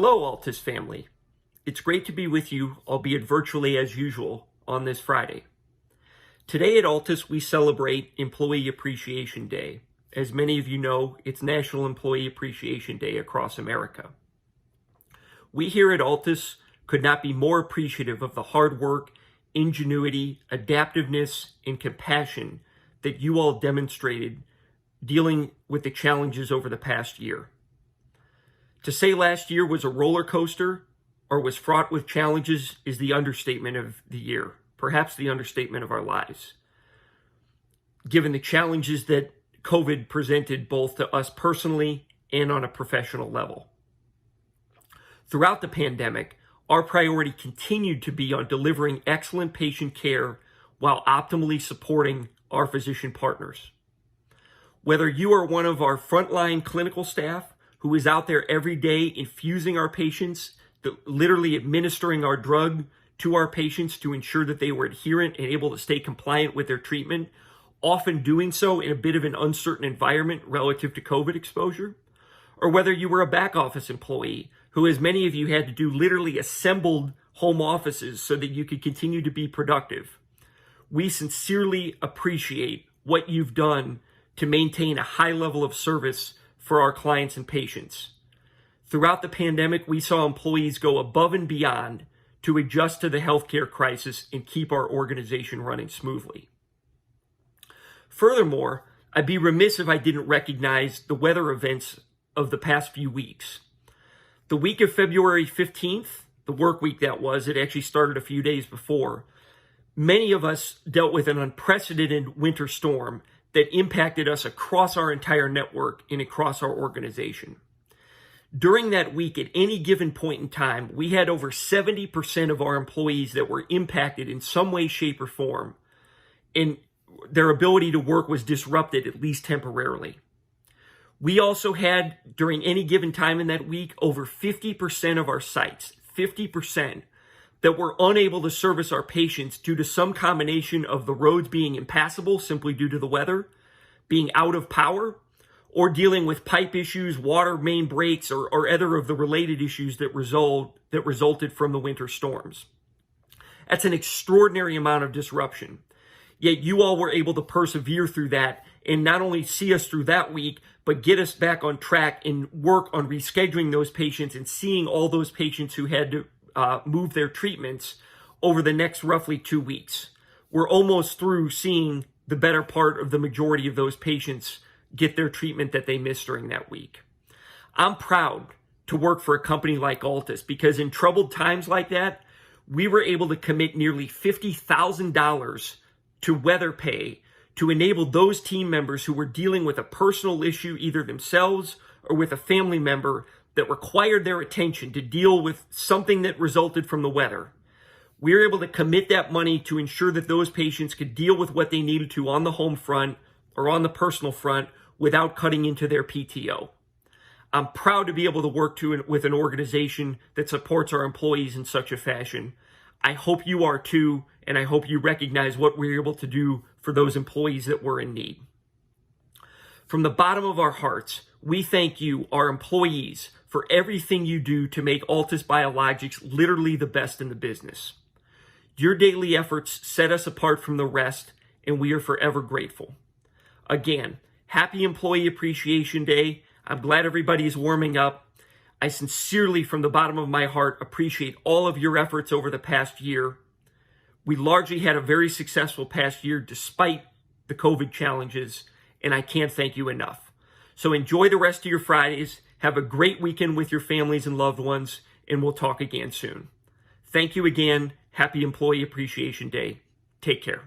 Hello, Altus family. It's great to be with you, albeit virtually as usual, on this Friday. Today at Altus, we celebrate Employee Appreciation Day. As many of you know, it's National Employee Appreciation Day across America. We here at Altus could not be more appreciative of the hard work, ingenuity, adaptiveness, and compassion that you all demonstrated dealing with the challenges over the past year. To say last year was a roller coaster or was fraught with challenges is the understatement of the year, perhaps the understatement of our lives. Given the challenges that COVID presented both to us personally and on a professional level. Throughout the pandemic, our priority continued to be on delivering excellent patient care while optimally supporting our physician partners. Whether you are one of our frontline clinical staff who is out there every day infusing our patients, literally administering our drug to our patients to ensure that they were adherent and able to stay compliant with their treatment, often doing so in a bit of an uncertain environment relative to COVID exposure, or whether you were a back office employee who, as many of you, had to do literally assembled home offices so that you could continue to be productive. We sincerely appreciate what you've done to maintain a high level of service for our clients and patients. Throughout the pandemic, we saw employees go above and beyond to adjust to the healthcare crisis and keep our organization running smoothly. Furthermore, I'd be remiss if I didn't recognize the weather events of the past few weeks. The week of February 15th, the work week that was, it actually started a few days before, many of us dealt with an unprecedented winter storm that impacted us across our entire network and across our organization. During that week, at any given point in time, we had over 70% of our employees that were impacted in some way, shape, or form, and their ability to work was disrupted, at least temporarily. We also had, during any given time in that week, over 50% of our sites, 50%, that were unable to service our patients due to some combination of the roads being impassable simply due to the weather, being out of power, or dealing with pipe issues, water main breaks, or other of the related issues that resulted from the winter storms. That's an extraordinary amount of disruption. Yet you all were able to persevere through that and not only see us through that week, but get us back on track and work on rescheduling those patients and seeing all those patients who had to move their treatments over the next roughly 2 weeks. We're almost through seeing the better part of the majority of those patients get their treatment that they missed during that week. I'm proud to work for a company like Altus because in troubled times like that, we were able to commit nearly $50,000 to weather pay to enable those team members who were dealing with a personal issue, either themselves or with a family member, that required their attention to deal with something that resulted from the weather. We were able to commit that money to ensure that those patients could deal with what they needed to on the home front or on the personal front without cutting into their PTO. I'm proud to be able to work with an organization that supports our employees in such a fashion. I hope you are too, and I hope you recognize what we're able to do for those employees that were in need. From the bottom of our hearts, we thank you, our employees, for everything you do to make Altus Biologics literally the best in the business. Your daily efforts set us apart from the rest, and we are forever grateful. Again, happy Employee Appreciation Day. I'm glad everybody is warming up. I sincerely, from the bottom of my heart, appreciate all of your efforts over the past year. We largely had a very successful past year despite the COVID challenges, and I can't thank you enough. So enjoy the rest of your Fridays. Have a great weekend with your families and loved ones, and we'll talk again soon. Thank you again. Happy Employee Appreciation Day. Take care.